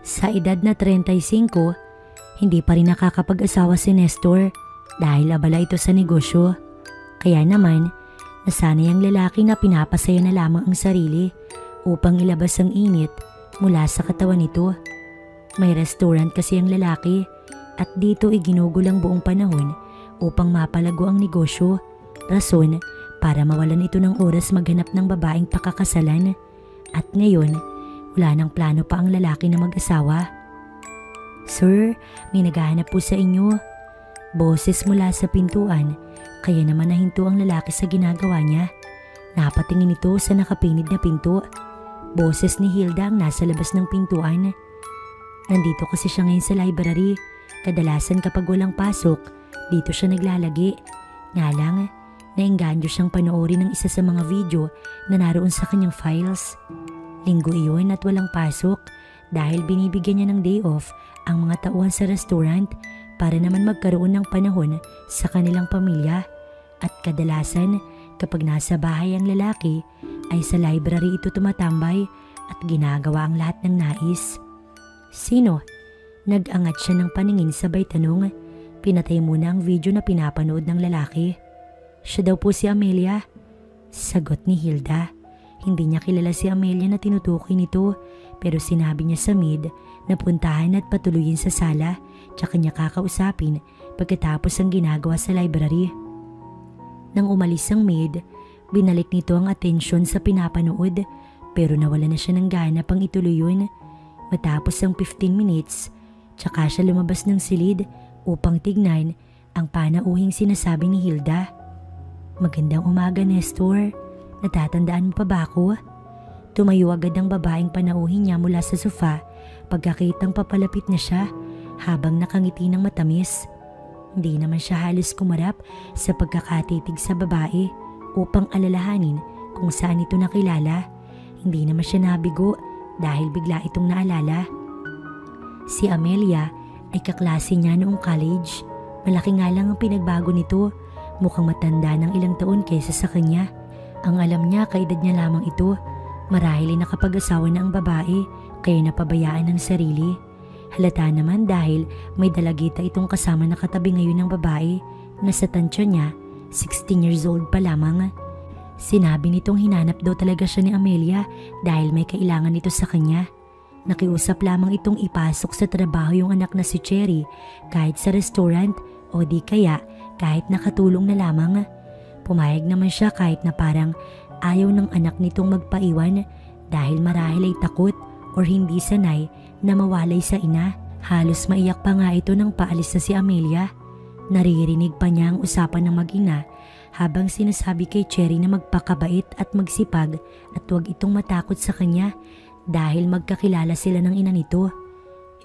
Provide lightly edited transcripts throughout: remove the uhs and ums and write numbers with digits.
Sa edad na 35, hindi pa rin nakakapag-asawa si Nestor dahil abala ito sa negosyo. Kaya naman, nasanay ang lalaki na pinapasaya na lamang ang sarili upang ilabas ang init mula sa katawan nito. May restaurant kasi ang lalaki at dito iginugulang buong panahon upang mapalago ang negosyo. Rason para mawalan ito ng oras maghanap ng babaeng pakakasalan. At ngayon, wala nang plano pa ang lalaki na mag-asawa. "Sir, may naghahanap po sa inyo." Boses mula sa pintuan, kaya naman nahinto ang lalaki sa ginagawa niya. Napatingin ito sa nakapinid na pinto. Boses ni Hilda ang nasa labas ng pintuan. Nandito kasi siya ngayon sa library. Kadalasan kapag walang pasok, dito siya naglalagi. Nga lang, naengganyo siyang panoorin ng isa sa mga video na naroon sa kanyang files. Linggo iyon at walang pasok dahil binibigyan niya ng day off ang mga tauhan sa restaurant para naman magkaroon ng panahon sa kanilang pamilya. At kadalasan kapag nasa bahay ang lalaki ay sa library ito tumatambay at ginagawa ang lahat ng nais. "Sino?" Nag-angat siya ng paningin sabay tanong. Pinatay muna ang video na pinapanood ng lalaki. "Siya daw po si Amelia." Sagot ni Hilda. Hindi niya kilala si Amelia na tinutukoy nito pero sinabi niya sa maid na puntahan at patuloyin sa sala tsaka niya kakausapin pagkatapos ang ginagawa sa library. Nang umalis ang maid, binalik nito ang atensyon sa pinapanood pero nawala na siya ng gana pang ituloy yun. Matapos ang 15 minutes, tsaka siya lumabas ng silid upang tignan ang panauhing sinasabi ni Hilda. "Magandang umaga, Nestor. Natatandaan mo pa ba ako?" Tumayo agad ang babaeng panauhin niya mula sa sofa pagkakitang papalapit na siya habang nakangiti ng matamis. Hindi naman siya halos kumarap sa pagkakatitig sa babae upang alalahanin kung saan ito nakilala. Hindi naman siya nabigo dahil bigla itong naalala. Si Amelia ay kaklase niya noong college. Malaki nga lang ang pinagbago nito. Mukhang matanda ng ilang taon kaysa sa kanya. Ang alam niya, kaedad niya lamang ito. Marahil ay nakapag-asawa na ang babae kaya napabayaan ng sarili. Halata naman dahil may dalagita itong kasama na katabi ngayon ng babae na sa tansya niya 16 years old pa lamang. Sinabi nitong hinanap daw talaga siya ni Amelia dahil may kailangan ito sa kanya. Nakiusap lamang itong ipasok sa trabaho yung anak na si Cherry kahit sa restaurant o di kaya kahit nakatulong na lamang. Pumayag naman siya kahit na parang ayaw ng anak nitong magpaiwan dahil marahil ay takot or hindi sanay na mawalay sa ina. Halos maiyak pa nga ito nang paalis na si Amelia. Naririnig pa niya ang usapan ng mag-ina habang sinasabi kay Cherry na magpakabait at magsipag at huwag itong matakot sa kanya dahil magkakilala sila ng ina nito.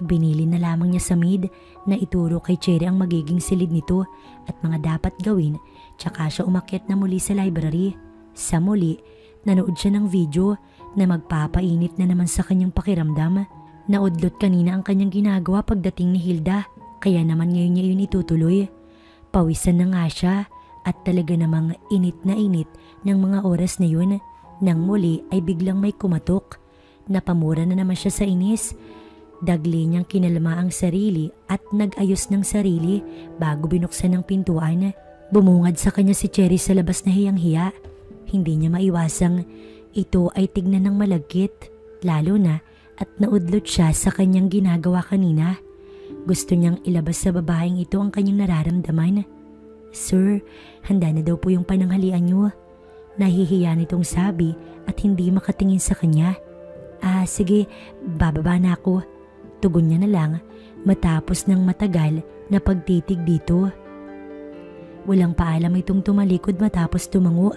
Ibinili na lamang niya sa maid na ituro kay Cherry ang magiging silid nito at mga dapat gawin tsaka siya umakyat na muli sa library. Sa muli, nanood siya ng video na magpapainit na naman sa kanyang pakiramdam. Naudlot kanina ang kanyang ginagawa pagdating ni Hilda kaya naman ngayon niya yun itutuloy. Pawisan na nga siya at talaga namang init ng mga oras na yun. Nang muli ay biglang may kumatok. Napamura na naman siya sa inis. Dagli niyang kinalma ang sarili at nag-ayos ng sarili bago binuksan ng pintuan. Bumungad sa kanya si Cherry sa labas na hiyang-hiya. Hindi niya maiwasang ito ay tignan ng malagkit, lalo na at naudlot siya sa kanyang ginagawa kanina. Gusto niyang ilabas sa babaeng ito ang kanyang nararamdaman. "Sir, handa na daw po yung pananghalian niyo." Nahihiya nitong sabi at hindi makatingin sa kanya. Sige, bababa na ako." Tugon niya na lang matapos ng matagal na pagtitig dito. Walang paalam itong tumalikod matapos tumango.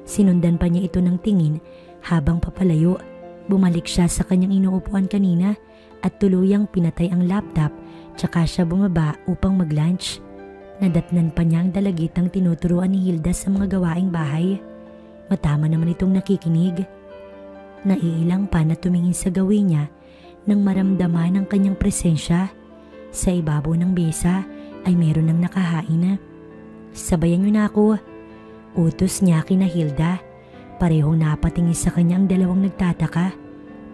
Sinundan pa niya ito ng tingin habang papalayo. Bumalik siya sa kanyang inuupuan kanina at tuluyang pinatay ang laptop tsaka siya bumaba upang mag-lunch. Nadatnan pa niya ang dalagitang tinuturuan ni Hilda sa mga gawaing bahay. Matama naman itong nakikinig. Naiilang pa na tumingin sa gawin niya nang maramdaman ang kanyang presensya. Sa ibabaw ng besa ay meron ng nakahain na. "Sabayan niyo na ako," utos niya kina Hilda. Parehong napatingin sa kanya ang dalawang nagtataka.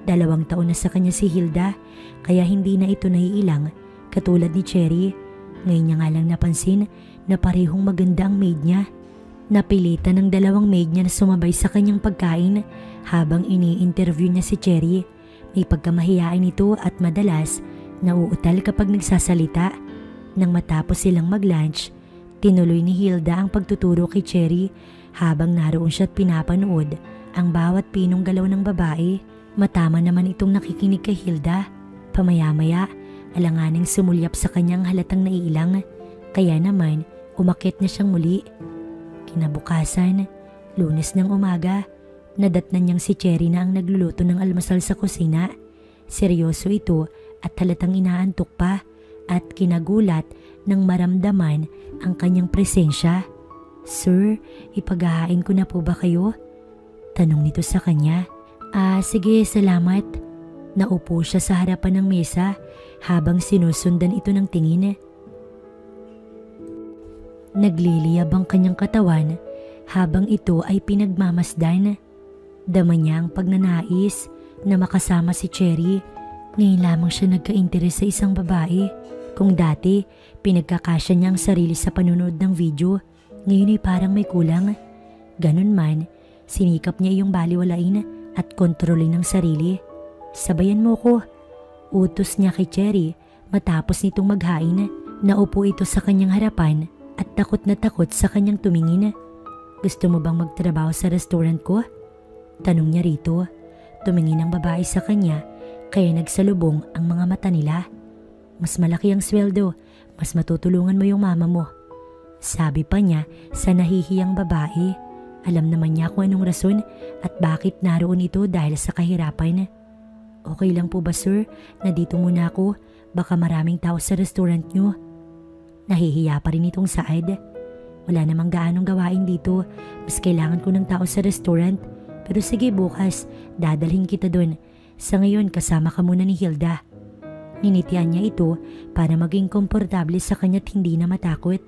2 taon na sa kanya si Hilda kaya hindi na ito naiilang katulad ni Cherry. Ngayon niya nga lang napansin na parehong maganda ang maid niya. Napilitan ng 2 maid niya na sumabay sa kanyang pagkain habang ini-interview niya si Cherry. May pagkamahiyain ito at madalas nauutal kapag nagsasalita. Nang matapos silang mag-lunch, tinuloy ni Hilda ang pagtuturo kay Cherry habang naroon siya at pinapanood ang bawat pinong galaw ng babae. Matama naman itong nakikinig kay Hilda. Pamaya-maya, alanganing sumulyap sa kanyang halatang naiilang. Kaya naman, umakyat na siyang muli. Kinabukasan, Lunes ng umaga, nadatnan niyang si Cherry na ang nagluluto ng almusal sa kusina. Seryoso ito at halatang inaantok pa at kinagulat nang maramdaman ang kanyang presensya. "Sir, ipaghahain ko na po ba kayo?" Tanong nito sa kanya. Sige, salamat." Naupo siya sa harapan ng mesa habang sinusundan ito ng tingin. Nagliliyab ang kanyang katawan habang ito ay pinagmamasdan. Dama niya ang pagnanais na makasama si Cherry. Ngayon lamang siya nagka-interes sa isang babae. Kung dati, pinagkakasya niya ang sarili sa panunood ng video, ngayon ay parang may kulang. Ganun man, sinikap niya iyong baliwalain at kontrolin ang sarili. "Sabayan mo ko," utos niya kay Cherry matapos nitong maghain. Naupo ito sa kanyang harapan at takot na takot sa kanyang tumingin. "Gusto mo bang magtrabaho sa restaurant ko?" Tanong niya rito. Tumingin ang babae sa kanya kaya nagsalubong ang mga mata nila. "Mas malaki ang sweldo, mas matutulungan mo yung mama mo," sabi pa niya sa nahihiyang babae. Alam naman niya kung anong rason at bakit naroon ito dahil sa kahirapan. "Okay lang po ba sir, na dito muna ako? Baka maraming tao sa restaurant niyo." Nahihiya pa rin itong Saad. "Wala namang gaanong gawain dito, mas kailangan ko ng tao sa restaurant. Pero sige, bukas, dadalhin kita dun. Sa ngayon kasama ka muna ni Hilda." Ninitian niya ito para maging komportable sa kanya't hindi na matakot.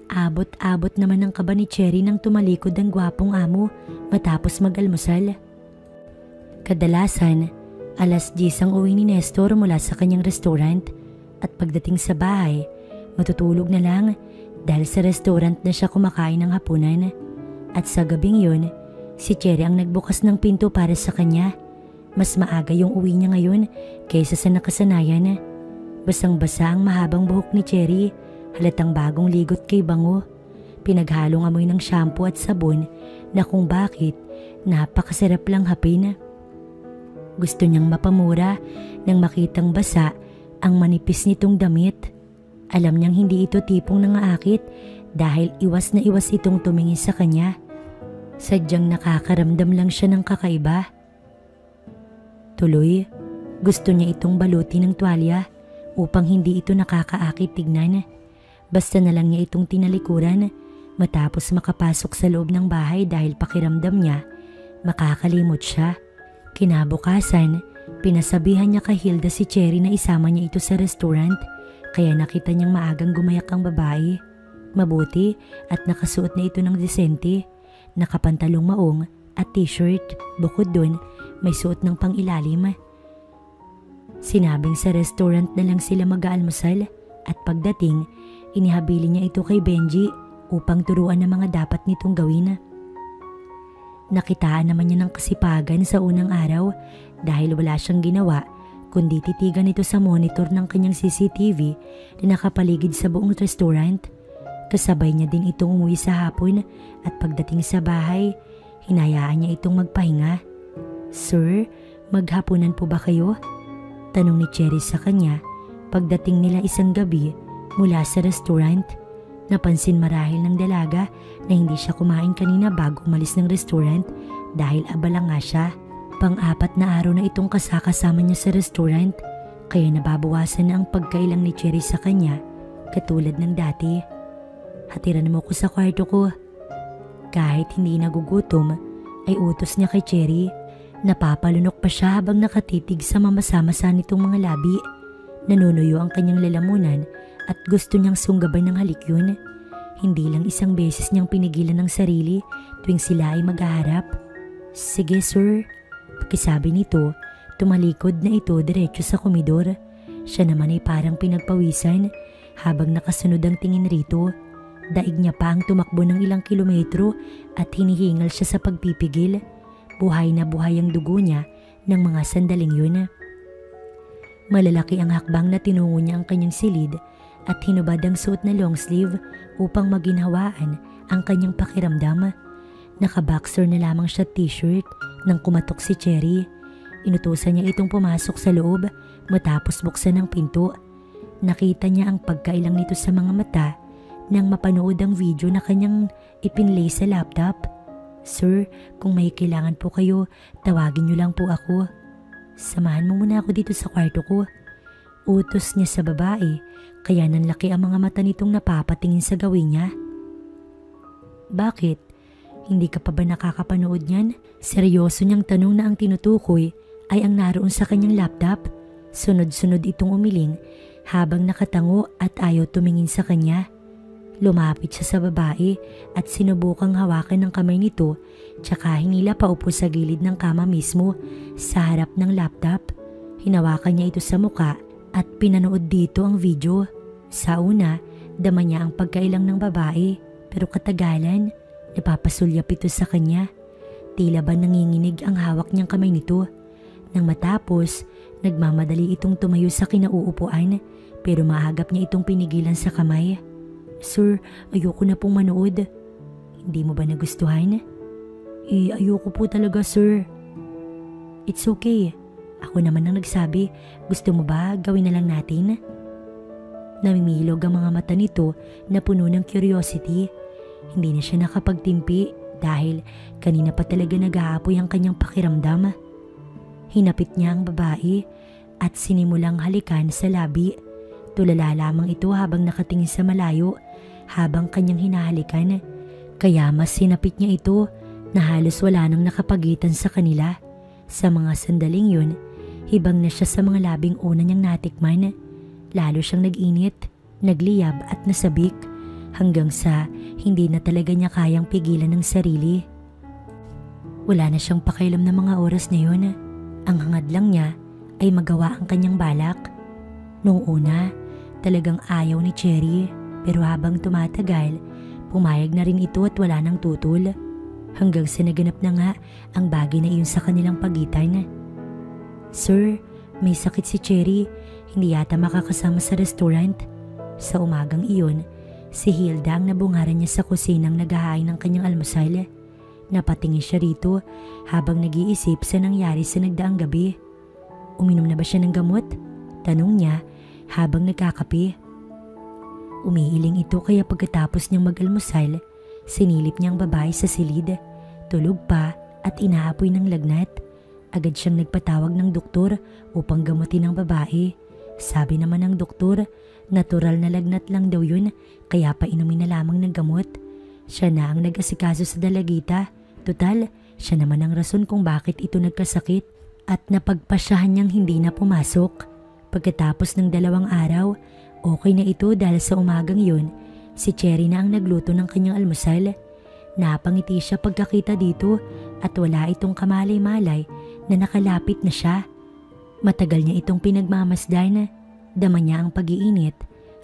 Abot-abot naman ang kaba ni Cherry nang tumalikod ang gwapong amo matapos mag-almusal. Kadalasan, 10:00 ang uwi ni Nestor mula sa kanyang restaurant at pagdating sa bahay, matutulog na lang dahil sa restaurant na siya kumakain ng hapunan. At sa gabing yun, si Cherry ang nagbukas ng pinto para sa kanya. Mas maaga yung uwi niya ngayon kaysa sa nakasanayan. Basang-basa ang mahabang buhok ni Cherry. Halatang bagong ligot kay bango. Pinaghalong amoy ng shampoo at sabon na kung bakit napakasarap lang hapin. Gusto niyang mapamura nang makitang basa ang manipis nitong damit. Alam niyang hindi ito tipong nangaakit dahil iwas na iwas itong tumingin sa kanya. Sadyang nakakaramdam lang siya ng kakaiba. Tuloy, gusto niya itong baluti ng tuwalya upang hindi ito nakakaakit tignan. Basta na lang niya itong tinalikuran matapos makapasok sa loob ng bahay dahil pakiramdam niya makakalimot siya. Kinabukasan, pinasabihan niya kay Hilda si Cherry na isama niya ito sa restaurant kaya nakita niyang maagang gumayak ang babae. Mabuti at nakasuot na ito ng desente, nakapantalong maong at t-shirt. Bukod dun, may suot ng pangilalim. Sinabing sa restaurant na lang sila mag-aalmusal at pagdating, inihabili niya ito kay Benji upang turuan ng mga dapat nitong gawin. Nakitaan naman niya ng kasipagan sa unang araw dahil wala siyang ginawa kundi titigan ito sa monitor ng kanyang CCTV na nakapaligid sa buong restaurant. Kasabay niya din itong umuwi sa hapon at pagdating sa bahay, hinayaan niya itong magpahinga. "Sir, maghapunan po ba kayo?" Tanong ni Cherry sa kanya pagdating nila isang gabi mula sa restaurant. Napansin marahil ng dalaga na hindi siya kumain kanina bago umalis ng restaurant dahil abala nga siya. Pang-4 na araw na itong kasakasama niya sa restaurant kaya nababawasan na ang pagkailang ni Cherry sa kanya katulad ng dati. "Hatiran mo ko sa kwarto ko." Kahit hindi nagugutom ay utos niya kay Cherry. Napapalunok pa siya habang nakatitig sa mamasa-masa nitong mga labi. Nanunuyo ang kanyang lalamunan at gusto niyang sunggaban ng halik yun. Hindi lang isang beses niyang pinigilan ng sarili tuwing sila ay maghaharap. "Sige sir," pakisabi nito Tumalikod na ito diretso sa komedor. Siya naman ay parang pinagpawisan habang nakasunod ang tingin rito. Daig niya pa ang tumakbo ng ilang kilometro at hinihingal siya sa pagpipigil. Buhay na buhay ang dugo niya ng mga sandaling yun. Malalaki ang hakbang na tinungo niya ang kanyang silid at hinubad ang suot na long sleeve upang maginhawaan ang kanyang pakiramdam. Naka-boxer na lamang siya t-shirt nang kumatok si Cherry. Inutusan niya itong pumasok sa loob matapos buksan ang pinto. Nakita niya ang pagkailang nito sa mga mata nang mapanood ang video na kanyang ipinlay sa laptop. "Sir, kung may kailangan po kayo, tawagin niyo lang po ako." "Samahan mo muna ako dito sa kwarto ko." Utos niya sa babae, kaya nanlaki ang mga mata nitong napapatingin sa gawin niya. "Bakit? Hindi ka pa ba nakakapanood niyan?" Seryoso niyang tanong na ang tinutukoy ay ang naroon sa kanyang laptop. Sunod-sunod itong umiling habang nakatango at ayaw tumingin sa kanya. Lumapit siya sa babae at sinubukang hawakan ng kamay nito tsaka hinila paupo sa gilid ng kama mismo sa harap ng laptop. Hinawakan niya ito sa muka at pinanood dito ang video. Sa una, dama niya ang pagkailang ng babae pero katagalan, napapasulyap ito sa kanya. Tila ba nanginginig ang hawak niyang kamay nito. Nang matapos, nagmamadali itong tumayo sa kinauupuan pero maagap niya itong pinigilan sa kamay. "Sir, ayoko na pong manood." "Hindi mo ba nagustuhan?" Ayoko po talaga, sir." "It's okay. Ako naman ang nagsabi. Gusto mo ba gawin na lang natin?" Namimilog ang mga mata nito na puno ng curiosity. Hindi na siya nakapagtimpi dahil kanina pa talaga nag-aapoy ang kanyang pakiramdam. Hinapit niya ang babae at sinimulang halikan sa labi. Tulala lamang ito habang nakatingin sa malayo habang kanyang hinahalikan. Kaya mas sinapit niya ito na halos wala nang nakapagitan sa kanila. Sa mga sandaling yun, hibang na siya sa mga labing una niyang natikman. Lalo siyang nag-init, nagliyab at nasabik hanggang sa hindi na talaga niya kayang pigilan ng sarili. Wala na siyang pakialam ng mga oras na yun. Ang hangad lang niya ay magawa ang kanyang balak. Noong una, talagang ayaw ni Cherry pero habang tumatagal, pumayag na rin ito at wala nang tutol. Hanggang sa naganap na nga ang bagay na iyon sa kanilang pagitan. "Sir, may sakit si Cherry. Hindi yata makakasama sa restaurant." Sa umagang iyon, si Hilda ang nabungaran niya sa kusinang naghahain ng kanyang almusal. Napatingin siya rito habang nag-iisip sa nangyari sa nagdaang gabi. "Uminom na ba siya ng gamot?" tanong niya habang nagkakape. Umiiling ito kaya pagkatapos niyang mag-almusal, sinilip niyang babae sa silid. Tulog pa at inaapoy ng lagnat. Agad siyang nagpatawag ng doktor upang gamutin ang babae. Sabi naman ng doktor, natural na lagnat lang daw yun kaya painumin na lamang ng gamot. Siya na ang nag-asikaso sa dalagita. Total, siya naman ang rason kung bakit ito nagkasakit at napagpasyahan niyang hindi na pumasok. Pagkatapos ng 2 araw, okay na ito dahil sa umagang yun, si Cherry na ang nagluto ng kanyang almusal. Napangiti siya pagkakita dito at wala itong kamalay-malay na nakalapit na siya. Matagal niya itong pinagmamasdan. Dama niya ang pag-iinit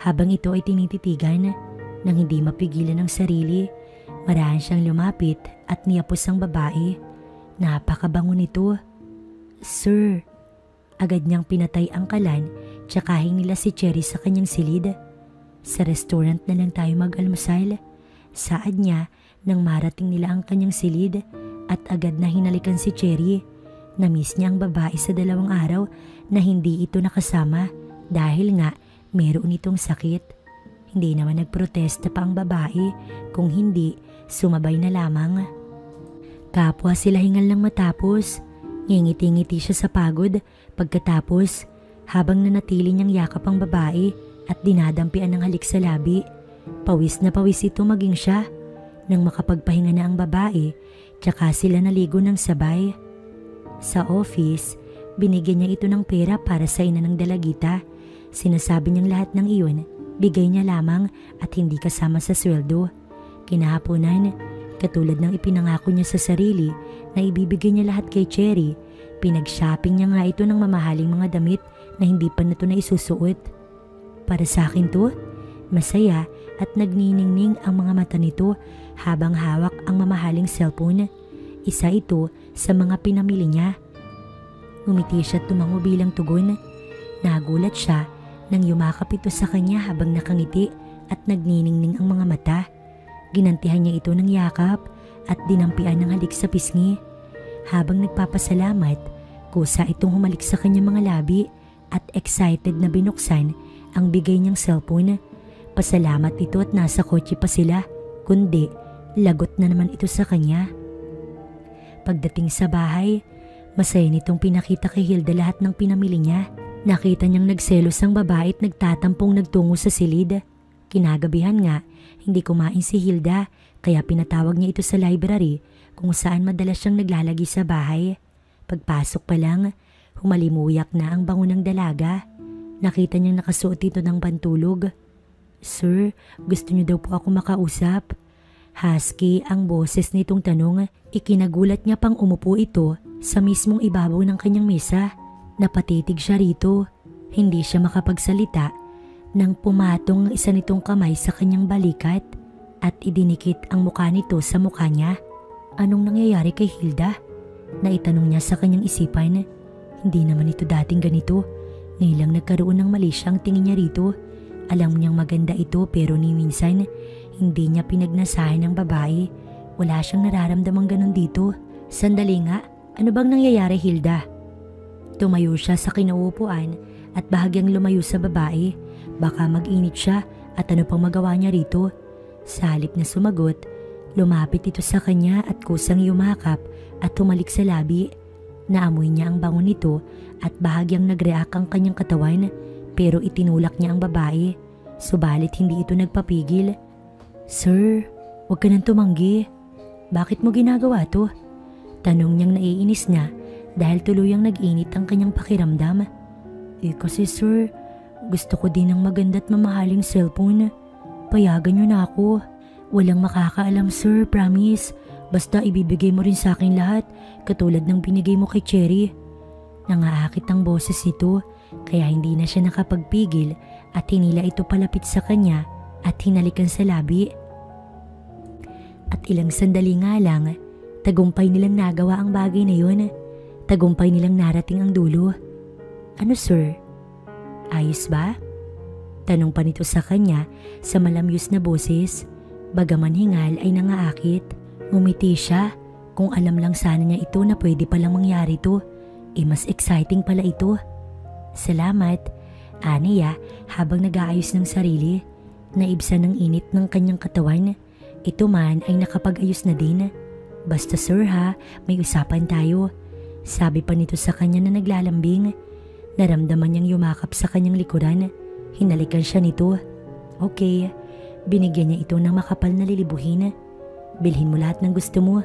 habang ito ay tinititigan nang hindi mapigilan ng sarili. Marahan siyang lumapit at niyapos ang babae. Napakabango nito. "Sir." Agad niyang pinatay ang kalan tsaka hinila si Cherry sa kanyang silid. "Sa restaurant na lang tayo mag-almusal." Saad niya nang marating nila ang kanyang silid at agad na hinalikan si Cherry. Namiss niya ang babae sa 2 araw na hindi ito nakasama dahil nga meron itong sakit. Hindi naman nagprotesta pa ang babae, kung hindi sumabay na lamang. Kapwa sila hingal lang matapos. Ngingiti-ngiti siya sa pagod pagkatapos habang nanatili niyang yakap ang babae at dinadampian ng halik sa labi. Pawis na pawis ito maging siya. Nang makapagpahinga na ang babae, tsaka sila naligo ng sabay. Sa office, binigyan niya ito ng pera para sa ina ng dalagita. Sinasabi niyang lahat ng iyon, bigay niya lamang at hindi kasama sa sweldo. Kinahaponan, katulad ng ipinangako niya sa sarili na ibibigay niya lahat kay Cherry, Pinag-shopping niya nga ito ng mamahaling mga damit na hindi pa na ito na isusuot. Para sa akin to, masaya at nagniningning ang mga mata nito habang hawak ang mamahaling cellphone. Isa ito sa mga pinamili niya. Ngumiti siya at tumango bilang tugon. Nagulat siya nang yumakap ito sa kanya habang nakangiti at nagniningning ang mga mata. Ginantihan niya ito ng yakap at dinampian ng halik sa pisngi. Habang nagpapasalamat, kusa itong humalik sa kanyang mga labi at excited na binuksan ang bigay niyang cellphone. Pasalamat ito at nasa kotse pa sila, kundi lagot na naman ito sa kanya. Pagdating sa bahay, masaya nitong pinakita kay Hilda lahat ng pinamili niya. Nakita niyang nagselos ang babae at nagtatampong nagtungo sa silid. Kinagabihan nga, hindi kumain si Hilda kaya pinatawag niya ito sa library kung saan madalas siyang naglalagi sa bahay. Pagpasok pa lang, humalimuyak na ang bango ng dalaga. Nakita niyang nakasuot ito ng pantulog. "Sir, gusto niyo daw po ako makausap?" Husky ang boses nitong tanong. Ikinagulat niya pang umupo ito sa mismong ibabaw ng kanyang mesa. Napatitig siya rito. Hindi siya makapagsalita nang pumatong ang isa nitong kamay sa kanyang balikat at idinikit ang mukha nito sa mukha niya. Anong nangyayari kay Hilda? Naitanong niya sa kanyang isipan. Hindi naman ito dating ganito. Ngayon lang nagkaroon ng mali siya ang tingin niya rito. Alam niyang maganda ito pero ni minsan hindi niya pinagnasahan ng babae. Wala siyang nararamdamang ganun dito. Sandali nga, ano bang nangyayari Hilda? Tumayo siya sa kinauupuan at bahagyang lumayo sa babae. Baka mag-init siya at ano pang magawa niya rito. Sa halip na sumagot, lumapit ito sa kanya at kusang yumakap at tumalik sa labi. Naamoy niya ang bango nito at bahagyang nag-react ang kanyang katawan pero itinulak niya ang babae. Subalit hindi ito nagpapigil. "Sir, huwag ka nang tumanggi. Bakit mo ginagawa to?" Tanong niyang naiinis na dahil tuluyang nag-init ang kanyang pakiramdam. Kasi sir, gusto ko din ng maganda at mamahaling cellphone. Payagan niyo na ako. Walang makakaalam sir, promise. Basta ibibigay mo rin sa akin lahat, katulad ng binigay mo kay Cherry. Nangaakit ang boses nito, kaya hindi na siya nakapagpigil at hinila ito palapit sa kanya at hinalikan sa labi. At ilang sandali nga lang, tagumpay nilang nagawa ang bagay na yun. Tagumpay nilang narating ang dulo. "Ano sir? Ayos ba?" Tanong pa nito sa kanya sa malamyos na boses. Bagaman hingal ay nangaakit. Ngumiti siya. Kung alam lang sana niya ito na pwede palang mangyari to, mas exciting pala ito. "Salamat," aniya habang nag-aayos ng sarili. Naibsan ng init ng kanyang katawan. Ito man ay nakapag-ayos na din. "Basta sir ha, may usapan tayo," sabi pa nito sa kanya na naglalambing. Naramdaman niyang yumakap sa kanyang likuran. Hinalikan siya nito. "Okay." Binigyan niya ito ng makapal na lilibuhin. "Bilhin mo lahat ng gusto mo."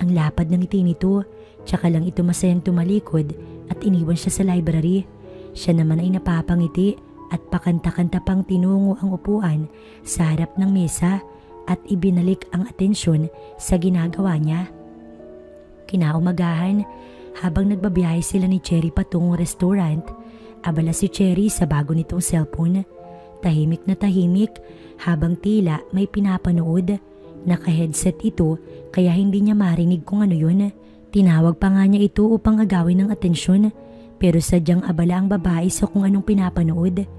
Ang lapad ng ngiti nito, tsaka lang ito masayang tumalikod at iniwan siya sa library. Siya naman ay napapangiti at pakanta-kanta pang tinungo ang upuan sa harap ng mesa at ibinalik ang atensyon sa ginagawa niya. Kinaumagahan, habang nagbabiyahe sila ni Cherry patungong restaurant, abala si Cherry sa bago nitong cellphone. Tahimik na tahimik habang tila may pinapanood. Naka-headset ito kaya hindi niya marinig kung ano yun. Tinawag pa nga niya ito upang agawin ng atensyon pero sadyang abala ang babae sa kung anong pinapanood.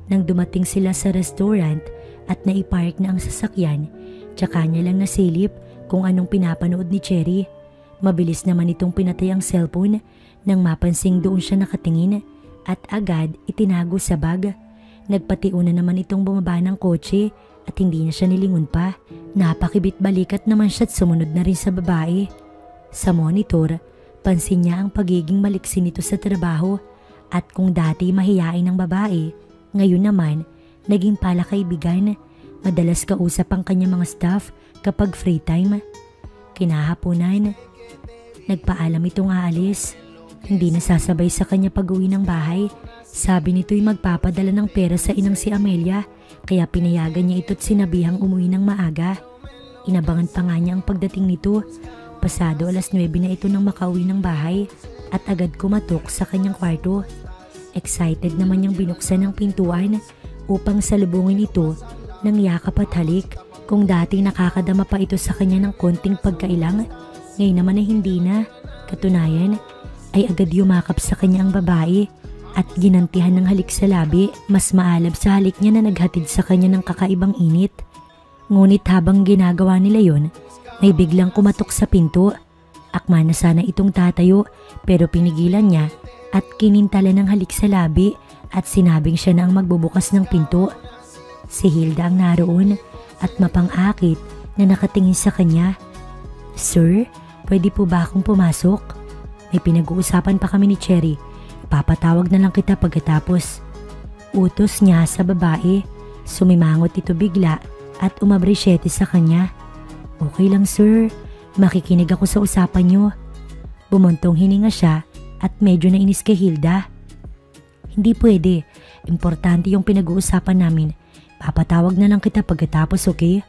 Nang dumating sila sa restaurant at naipark na ang sasakyan, tsaka niya lang nasilip kung anong pinapanood ni Cherry. Mabilis naman itong pinatay ang cellphone nang mapansing doon siya nakatingin at agad itinago sa bag. Nagpatiuna naman itong bumaba ng kotse at hindi na siya nilingon pa. Napakibit balikat naman siya at sumunod na rin sa babae. Sa monitor, pansin niya ang pagiging maliksi nito sa trabaho at kung dati mahiyain ang babae, ngayon naman naging palakaibigan. Madalas kausap ang kanyang mga staff kapag free time. Kinahaponan, nagpaalam itong aalis. Hindi nasasabay sa kanya pag-uwi ng bahay. Sabi nito'y magpapadala ng pera sa inang si Amelia kaya pinayagan niya ito't sinabihang umuwi ng maaga. Inabangan pa nga niya ang pagdating nito. Pasado 9:00 na ito nang makauwi ng bahay at agad kumatok sa kanyang kwarto. Excited naman niyang binuksan ang pintuan upang salubungin ito ng yakap at halik. Kung dati nakakadama pa ito sa kanya ng konting pagkailang, ngayon naman ay hindi na. Katunayan ay agad yumakap sa kanya ang babae at ginantihan ng halik sa labi. Mas maalab sa halik niya na naghatid sa kanya ng kakaibang init. Ngunit habang ginagawa nila yon, may biglang kumatok sa pinto. Akma na sana itong tatayo pero pinigilan niya at kinintala ng halik sa labi at sinabing siya na ang magbubukas ng pinto. Si Hilda ang naroon at mapang-akit na nakatingin sa kanya. "Sir, pwede po ba akong pumasok? May pinag-uusapan pa kami ni Cherry. Papatawag na lang kita pagkatapos." Utos niya sa babae. Sumimangot ito bigla at umabrisyete sa kanya. "Okay lang sir, makikinig ako sa usapan niyo." Bumuntong hininga siya at medyo nainis kay Hilda. "Hindi pwede, importante yung pinag-uusapan namin. Papatawag na lang kita pagkatapos, okay?"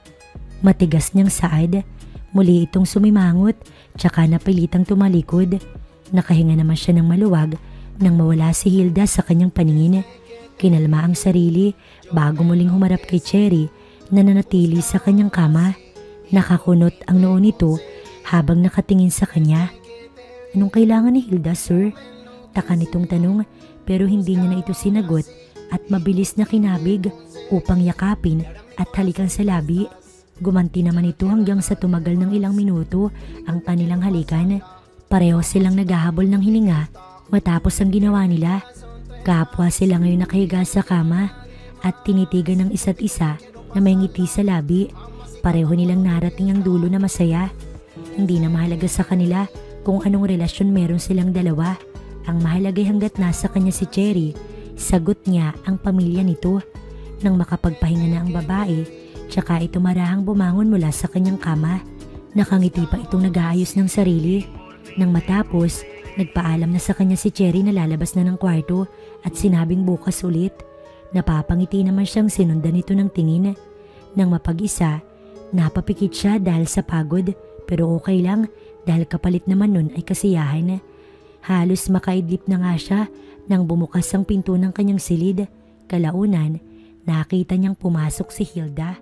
Matigas niyang saad. Muli itong sumimangot, tsaka napilitang tumalikod. Nakahinga naman siya ng maluwag nang mawala si Hilda sa kanyang paningin. Kinalma ang sarili bago muling humarap kay Cherry na nanatili sa kanyang kama. Nakakunot ang noo nito habang nakatingin sa kanya. "Anong kailangan ni Hilda, sir?" Taka nitong tanong pero hindi niya na ito sinagot at mabilis na kinabig upang yakapin at halikan sa labi. Gumanti naman ito hanggang sa tumagal ng ilang minuto ang kanilang halikan. Pareho silang naghahabol ng hininga matapos ang ginawa nila. Kapwa sila ngayon nakahiga sa kama at tinitigan ng isa't isa na may ngiti sa labi. Pareho nilang narating ang dulo na masaya. Hindi na mahalaga sa kanila kung anong relasyon meron silang dalawa. Ang mahalagay hanggat nasa kanya si Cherry, sagot niya ang pamilya nito. Nang makapagpahinga na ang babae, tsaka ito marahang bumangon mula sa kanyang kama. Nakangiti pa itong nag-aayos ng sarili. Nang matapos, nagpaalam na sa kanya si Cherry na lalabas na ng kwarto at sinabing bukas ulit. Napapangiti naman siyang sinundan nito ng tingin. Nang mapag-isa, napapikit siya dahil sa pagod pero okay lang dahil kapalit naman nun ay kasiyahan. Halos makaidlip na nga siya nang bumukas ang pinto ng kanyang silid. Kalaunan, nakita niyang pumasok si Hilda.